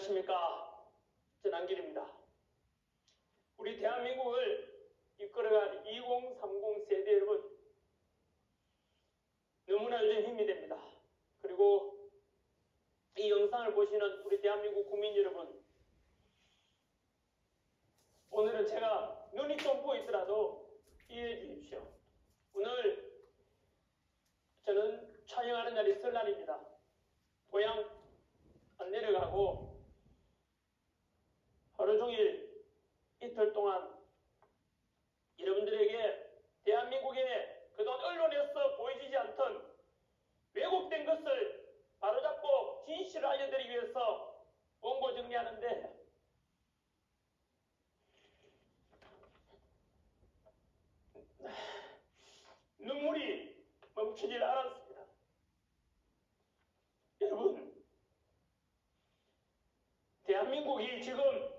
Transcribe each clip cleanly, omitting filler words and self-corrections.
안녕하십니까. 전한길입니다. 우리 대한민국을 이끌어갈 2030 세대 여러분, 너무나 요즘 힘이 됩니다. 그리고 이 영상을 보시는 우리 대한민국 국민 여러분, 오늘은 제가 눈이 좀 보이더라도 이해해 주십시오. 오늘 저는 촬영하는 날이 설날입니다. 고향 안 내려가고 하루 종일 이틀 동안 여러분들에게 대한민국의 그동안 언론에서 보여지지 않던 왜곡된 것을 바로잡고 진실을 알려드리기 위해서 원고 정리하는데, 눈물이 멈추질 않았습니다. 여러분, 대한민국이 지금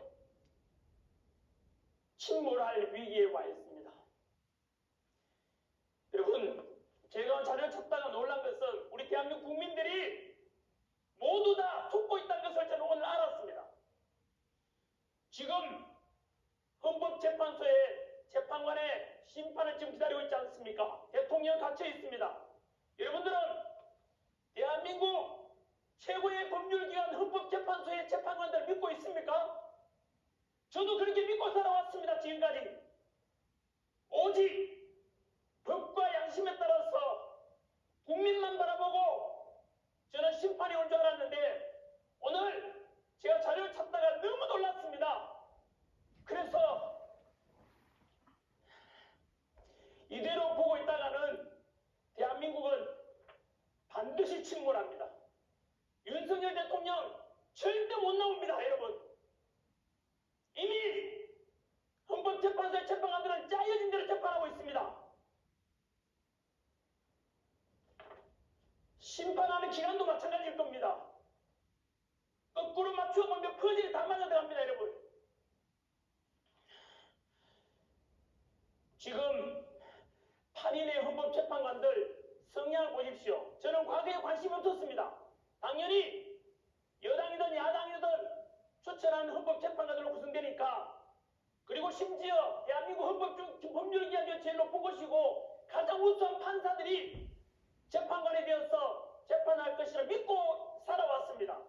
침몰할 위기에 와 있습니다. 여러분, 제가 자료를 찾다가 놀란 것은 우리 대한민국 국민들이 모두 다 속고 있다는 것을 저는 오늘 알았습니다. 지금 헌법재판소의 재판관의 심판을 지금 기다리고 있지 않습니까? 대통령 갇혀 있습니다. 여러분들은 대한민국 최고의 법률기관 헌법재판소의 재판관들 믿고 있습니까? 저도 그렇게 믿고 살아왔습니다. 지금까지. 오직 법과 양심에 따라서 국민만 바라보고 저는 심판이 올 줄 알았는데, 오늘 제가 자료를 찾다가 너무 놀랐습니다. 그래서 이대로 보고 있다가는 대한민국은 반드시 침몰합니다. 윤석열 대통령 절대 못 나옵니다. 여러분, 이미 헌법재판소의 재판관들은 짜여진 대로 재판하고 있습니다. 심판하는 기간도 마찬가지일 겁니다. 거꾸로 맞추어보면 퍼즐이 다 맞아들어갑니다. 여러분, 지금 8인의 헌법재판관들 성향을 보십시오. 저는 과거에 관심이 없었습니다. 당연히 여당이든 야당이든 추천하는 헌법재판관들로 구성되니까, 그리고 심지어 대한민국 법률기관이 제일 높은 곳이고 가장 우수한 판사들이 재판관에 되어서 재판할 것이라 믿고 살아왔습니다.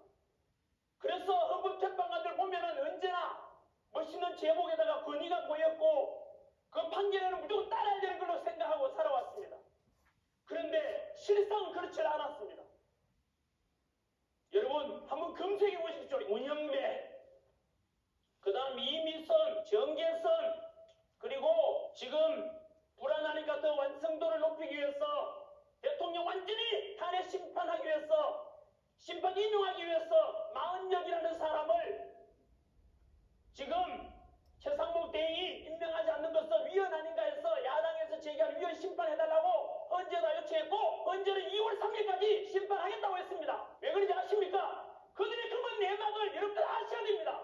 그래서 헌법재판관들 보면은 언제나 멋있는 제복에다가 권위가 보였고 그 판결에는 무조건 따라야 되는 걸로 생각하고 살아왔습니다. 그런데 실상은 그렇지 않았습니다. 여러분, 한번 검색해 보십시오. 문영배, 그 다음 이미선, 정계선, 그리고 지금 불안하니까 더 완성도를 높이기 위해서 대통령 완전히 탄핵 심판하기 위해서, 심판 인용하기 위해서 마흔역이라는 사람을 지금 최상목 대행이 임명하지 않는 것은 위헌 아닌가 해서 야당에서 제기한 위헌 심판해달라고 헌재가 요청했고, 헌재는 2월 3일까지 심판하겠다고 했습니다. 왜 그런지 아십니까? 그들의 검은 내막을 여러분들 아셔야 됩니다.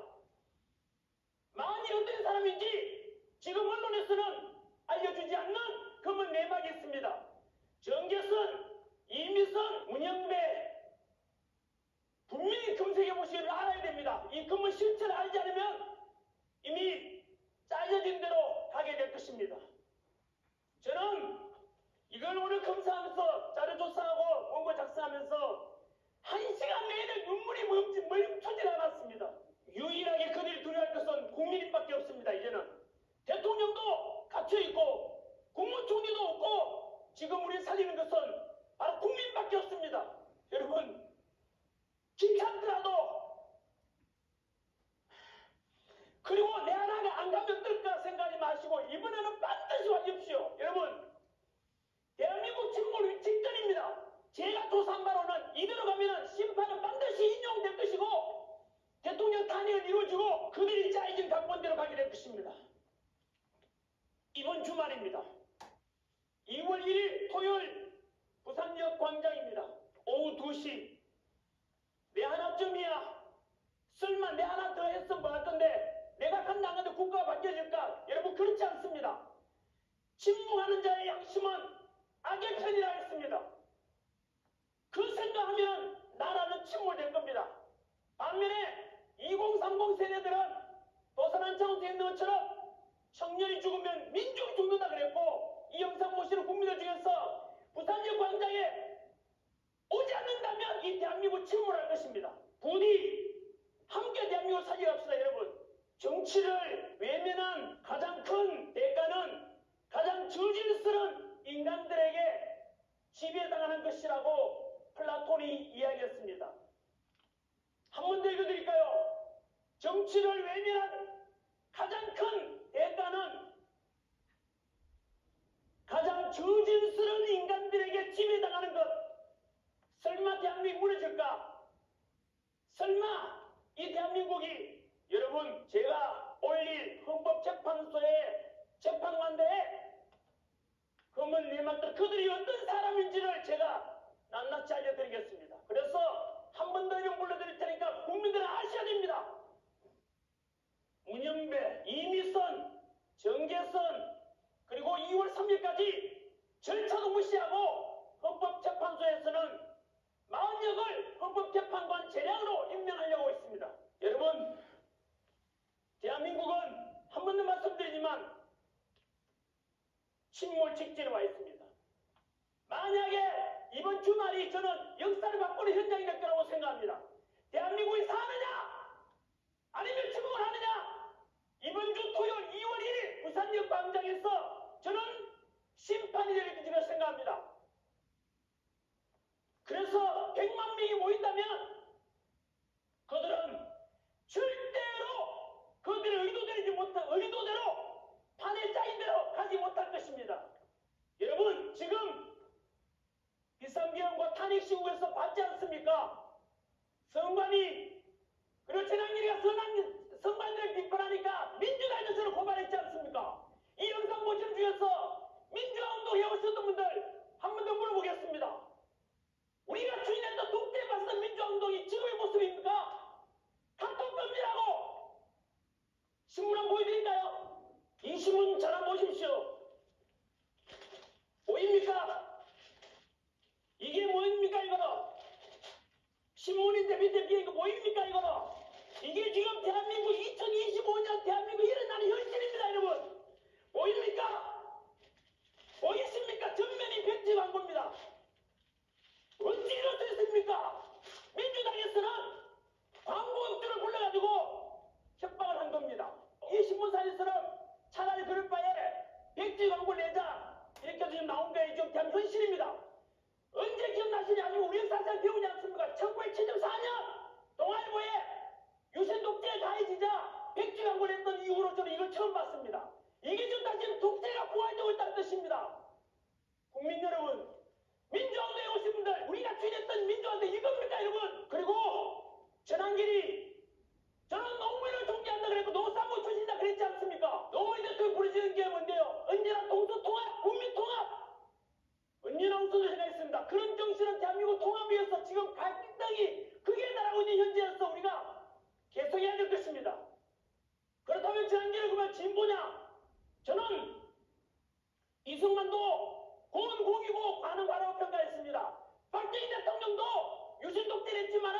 마흔이 어떤 사람인지 지금 언론에서는 알려주지 않는 검은 내막이 있습니다. 정계선, 이미선, 문영배, 분명히 검색해 보시기를 알아야 됩니다. 이 검은 실체를 알지 않으면 이미 잘려진 대로 가게 될 것입니다. 저는 이걸 오늘 검사하면서 자료 조사하고 원고 작성하면서 1시간 내내 눈물이 멈추질 않았습니다. 유일하게 그들이 두려워할 것은 국민밖에 없습니다. 이제는 대통령도 갇혀있고 국무총리도 없고 지금 우리 살리는 것은 바로 국민밖에 없습니다. 여러분, 귀찮더라도, 그리고 내 하나가 안 가면 어떨까 생각하지 마시고 이번에는 반드시 와주십시오. 여러분, 대한민국 침몰 직전입니다. 제가 조사한 바로는 이대로 가면 심판은 반드시 인용될 것이고 대통령 탄핵은 이루어지고 그들이 짜여진 각본대로 가게 될 것입니다. 이번 주말입니다. 2월 1일 토요일 부산역 광장입니다. 오후 2시. 내 하나쯤이야. 설마 내 하나 더 했으면 뭐 할 건데 내가 간다 안 간다 국가가 바뀌어질까? 여러분, 그렇지 않습니다. 침묵하는 자의 양심은 악의 편이라 했습니다. 그 생각하면 나라는 침몰될 겁니다. 반면에 이 그리고 침몰할 것입니다. 부디 함께 대한민국을 살려갑시다. 여러분, 정치를 외면한 가장 큰 대가는 가장 저질스러운 인간들에게 지배당하는 것이라고 플라톤이 이야기했습니다. 한 번 더 읽어드릴까요? 정치를 외면한 가장 큰 대가는 가장 저질스러운 인간들에게 지배당하는 것. 설마 대한민국이 무너질까? 설마 이 대한민국이, 여러분, 제가 올릴 헌법재판소의 재판관대에 그러면 내말들 그들이 어떤 사람인지를 제가 낱낱이 알려드리겠습니다. 그래서 한 번 더 이름 불러드릴 테니까 국민들은 아셔야 됩니다. 문현배, 이미선, 정계선, 그리고 2월 3일까지 절차도 무시하고 헌법재판소에서는 40여걸 헌법재판관 재량으로 임명하려고 있습니다. 여러분, 대한민국은 한 번 더 말씀드리지만 침몰 직전에 와 있습니다. 만약에 이번 주말이 저는 역사를 바꾸는 현장이 될 거라고 생각합니다. 대한민국이 사느냐 아니면 침몰을 하느냐, 이번 주 토요일 2월 1일 부산역 광장에서 저는 심판이 될 것이라고 생각합니다. 그래서 100만 명이 모인다면 그들은 절대로 그들의 의도대로 판에 짜인 대로 가지 못할 것입니다. 여러분, 지금 비상계엄과 탄핵 시국에서 봤지 않습니까? 성관이, 그리고 전학일이가 성관들을 비판하니까 민주당에서 저를 고발했지 않습니까? 이 영상 보시는 중에서 민주화운동 해오셨던 분들 한 번 더 물어보겠습니다. 우리가 추진했던 독재에 맞선 민주화운동이 지금의 모습입니까? 카톡금지라고 신문 한번 보여드릴까요? 이 신문 잘 한번 보십시오. 보입니까? 이게 뭐입니까 이거는? 신문인데 밑에 비어 이거 보입니까 이거는? 이게 지금 대한민국 2025년 대한민국 일어나는 현실입니다 여러분. 보입니까? 보이십니까? 전면이 백지 광고입니다. 어찌 이럴 수 있습니까? 민주당에서는 광고업주를 불러가지고 협박을 한 겁니다. 이 신문사에서는 차라리 그럴 바에 백지 광고를 내자 이렇게 지금 나온 게 지금 대한 현실입니다. 언제 기억나시냐? 아니면 우리 역사상 배우지 않습니까? 1974년 동아일보에 유신 독재에 가해지자 백지 광고를 했던 이후로 저는 이걸 처음 봤습니다. 이게 지금 다시 독재가 부활되고 있다는 뜻입니다. 국민 여러분, 민주화운동에 오신 분들, 우리가 추진했던 민주화운동 이겁니까 여러분? 그리고 전환길이 저는 노무현을 존경한다 그랬고 노사모 출신이다 그랬지 않습니까? 노무현 대통령 부르시는 게 뭔데요? 언제나 동서통합, 국민통합. 언제나 우선을 생각했습니다. 그런 정신은 대한민국 통합위해서 지금 갈등이 극에 달하고 있는 현재에서 우리가 계속해야 될 것입니다. 그렇다면 전환길을 그러면 진보냐? 저는 이승만도 고은 공이고 관은 과라고 평가했습니다. 박정희 대통령도 유신 독재를 했지만은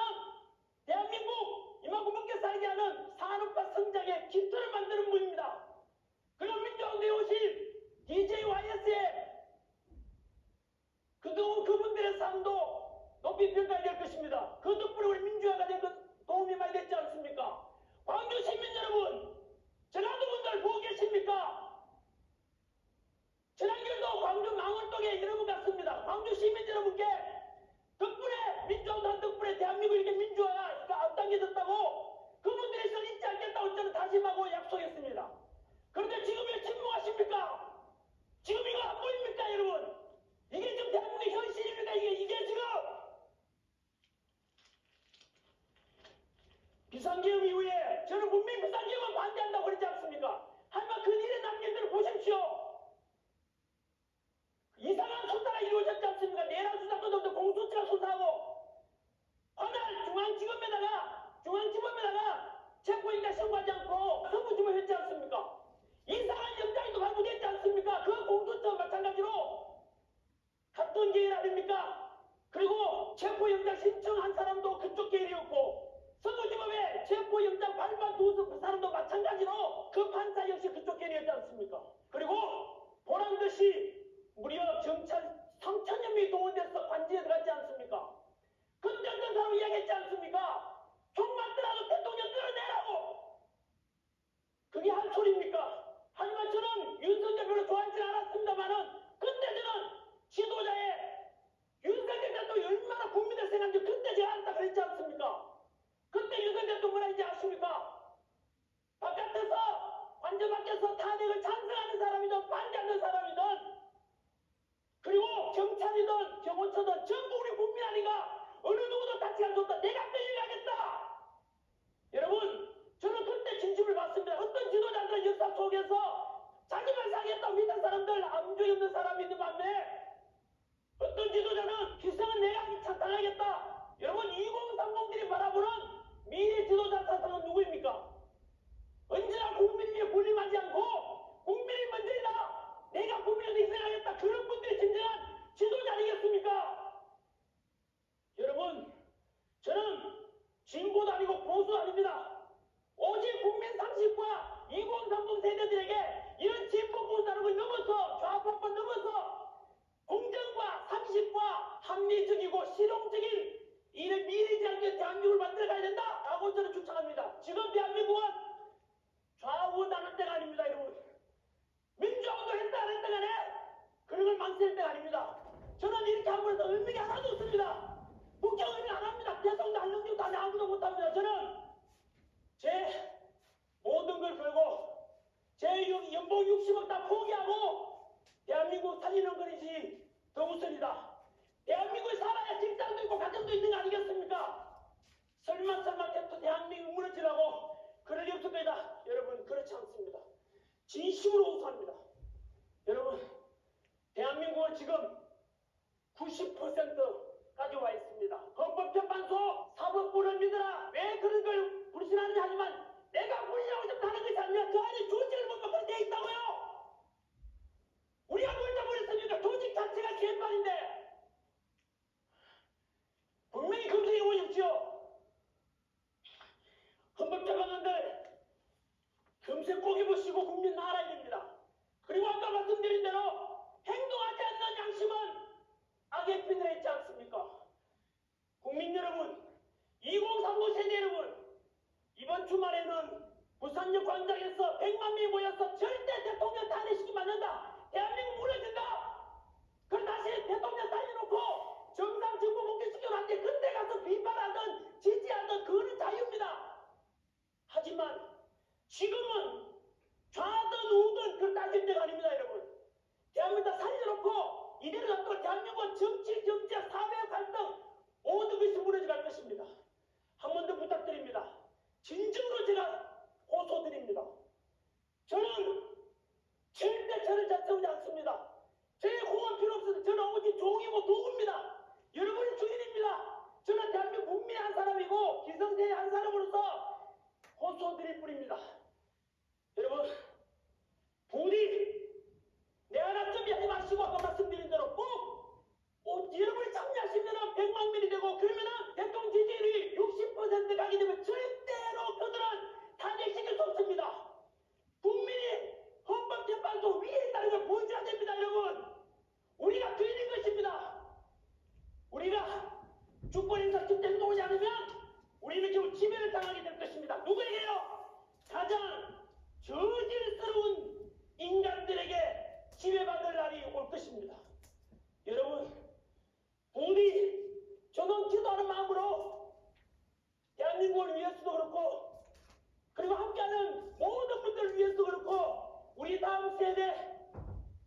대한민국 이만큼 먹게 살게 하는 산업화 성장의 기틀을 만드는 분입니다. 그리고 민주화운동에 오신 DJYS의 그분들의 삶도 높이 평가해야 될 것입니다. 그 덕분에 우리 민주화가 된 도움이 많이 됐지 않습니까? 광주 시민 여러분, 전라도분들 보고 계십니까? 전환길도 광주 망원동에 여러분 같습니다. 광주 시민 여러분께 덕분에 민주화운동 덕분에 대한민국 이렇게 민주화가 앞당겨졌다고 그분들에서 잊지 않겠다고 저는 다짐하고 약속했습니다. 그런데 지금 왜 침묵하십니까? 지금 이거 안 보입니까 여러분? 이게 지금 대한민국의 현실입니까? 이게 지금 비상계엄 이후에 저는 분명히 비상계엄은 반대한다고 그랬지 않습니까? 하지만 그 일의 남녀들을 보십시오. 이상한 수사가 이루어졌지 않습니까? 내란 수사권도 공수처가 수사하고 관할 중앙지검에다가 체포인가 신고하지 않고 서부지법 했지 않습니까? 이상한 영장이 또 발부됐지 않습니까? 그 공수처와 마찬가지로 같은 계열 아닙니까? 그리고 체포영장 신청한 사람도 그쪽 계열이었고 서부지법에 체포영장 발부한 두 사람도 마찬가지로 그 판사 역시 그쪽 계열이었지 않습니까? 그리고 보란듯이 무려 경찰 3,000여 명이 동원돼서 관지에 들어갔지 않습니까? 그때 어떤 사람 이야기 탄핵을 찬성하는 사람이든 반대하는 사람이든 그리고 경찰이든 경호처든 전부 우리 국민 아닌가? 어느 누구도 다치지 않을 수 없다. 내가 끌려가겠다. 여러분, 저는 그때 진심을 받습니다. 어떤 지도자들은 역사 속에서 자기만 사겠다고 믿는 사람들, 암종이 없는 사람이 있는 반면에 어떤 지도자는 기성은 내가 창당하겠다. 여러분, 2030들이 바라보는 미래 지도자 사상은 누구입니까? 언제나 국민 위에 군림하지 않고 국민이 먼저이다. 내가 국민을 희생하겠다. 그런 분들이 진정한 지도자 아니겠습니까? 여러분, 저는 진보도 아니고 보수도 아닙니다. 오직 국민 상식과 2030 세대들에게 이런 진보 보수라는 걸 넘어서 좌파권 넘어서 공정과 상식과 합리적이고 실용적인 이를 미래지향적 대한민국을 만들어가야 된다라고 저는 주창합니다. 지금 대한민국은 좌우 나눌 때가 아닙니다, 여러분. 민주화운동 했다 안 했다 간에 그런 걸 망칠 때가 아닙니다. 저는 이렇게 함으로써 의미가 하나도 없습니다. 국정 의미 안 합니다. 대통령 안정적도 안 해. 아무도 못합니다. 저는 제 모든 걸 걸고 제 연봉 60억 다 포기하고 대한민국 살리는 것이지 더 우선이다. 대한민국에 살아야 직장도 있고 가정도 있는 거 아니겠습니까? 설마 대한민국 무너지라고 그럴 리 없을 거다. 여러분, 그렇지 않습니다. 진심으로 호소합니다. 여러분, 대한민국은 지금 90%까지 와 있습니다. 헌법재판소 사법부를 믿어라. 왜 그런 걸 불신하느냐 하지만 내가 불신하고 싶다는 것이 아니라 그 안에 조직을 보면 그렇게 돼 있다고요. 우리가 뭘 잘못했습니까? 조직 자체가 개판인데 분명히 검증해 보십시오. 헌법재판관들 금세 꼭 해보시고 국민 알아야 됩니다. 그리고 아까 말씀드린 대로 행동하지 않는 양심은 악의 핀을 했지 않습니까? 국민 여러분, 2030 세대 여러분, 이번 주말에는 부산역 광장에서 100만 명이 모여서 절대 대통령 탄핵시키면 안 된다. 대한민국 무너진다. 그럼 다시 대통령 살려놓고 정상 정부 복귀시키면 안 돼. 그때 가서 비판하든 지지하든 그거는 자유입니다. 하지만 지금은 좌든 우든 그 따질 때가 아닙니다, 여러분. 대한민국 살려놓고 이대로 놔두고 대한민국은 정치, 경제, 사회 갈등 모든 것이 무너져갈 것입니다. 한 번 더 부탁드립니다. 진정으로 제가 호소드립니다. 저는 절대 저를 자처하지 않습니다. 제 공헌 필요 없습니다. 저는 오직 종이고 도구입니다. 여러분이 주인입니다. 저는 대한민국 국민의 한 사람이고 기성세의 한 사람으로서 호소드릴 뿐입니다. 여러분, 부디 내 하나 좀 하지 마시고 아까 말씀드린 대로 꼭 여러분이 참여하시면 100만 명이 되고 그러면은 대통령 지지율이 60% 가게 되면 절대로 그들은 탄핵시킬 수 없습니다. 국민이 헌법재판소 위에 있다는 걸 보여줘야 됩니다, 여러분. 우리가 주인인 것입니다. 우리가 주권에서 직접 행동하지 않으면 우리는 결국 지배를 당하게 될 것입니다. 누구에게요? 가장 저질스러운 인간들에게 지배받을 날이 올 것입니다. 여러분, 부디 저는 기도하는 마음으로 대한민국을 위해서도 그렇고 그리고 함께하는 모든 분들을 위해서도 그렇고 우리 다음 세대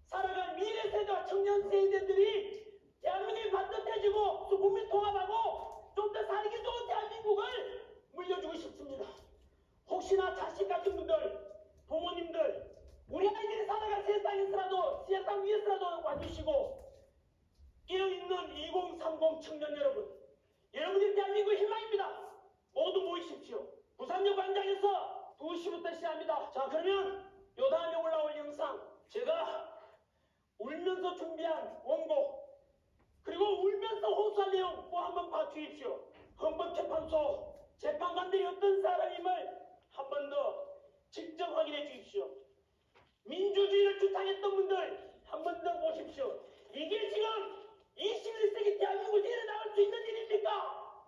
살아갈 미래 세대와 청년 세대들이 대한민국이 반듯해지고 또 국민 통합하고 좀 더 살기 좋은 대한민국을 물려주고 싶습니다. 혹시나 자식 가진 분들, 부모님들, 우리 아이들이 살아갈 세상에서라도 세상 위에서라도 와주시고 깨어있는 2030 청년 여러분, 여러분이 대한민국의 희망입니다. 모두 모이십시오. 부산역 광장에서 2시부터 시작합니다. 자, 그러면 요 다음에 올라올 영상 제가 울면서 준비한 원고 그리고 울면서 호소한 내용 또 한번 봐주십시오. 헌법재판소 재판관들이 어떤 사람임을 한 번 더 직접 확인해 주십시오. 민주주의를 주창했던 분들 한 번 더 보십시오. 이게 지금 21세기 대한민국에서 일어나갈 수 있는 일입니까?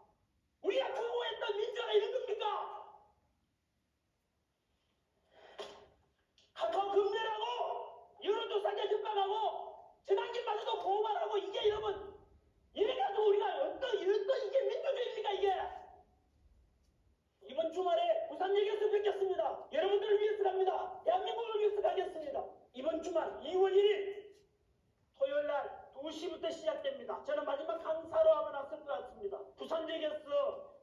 우리가 추구했던 민주화가 이런 겁니까? 카카오 금멸하고 여론조사기에 협박하고 재단기마저도 고발하고 이게 여러분 이래가지고 우리가 어떤 이게 민주주의입니까 이게? 이번 주말에 부산역에서 뵙겠습니다. 여러분들을 위해서 갑니다. 대한민국을 위해서 가겠습니다. 우선적이었어.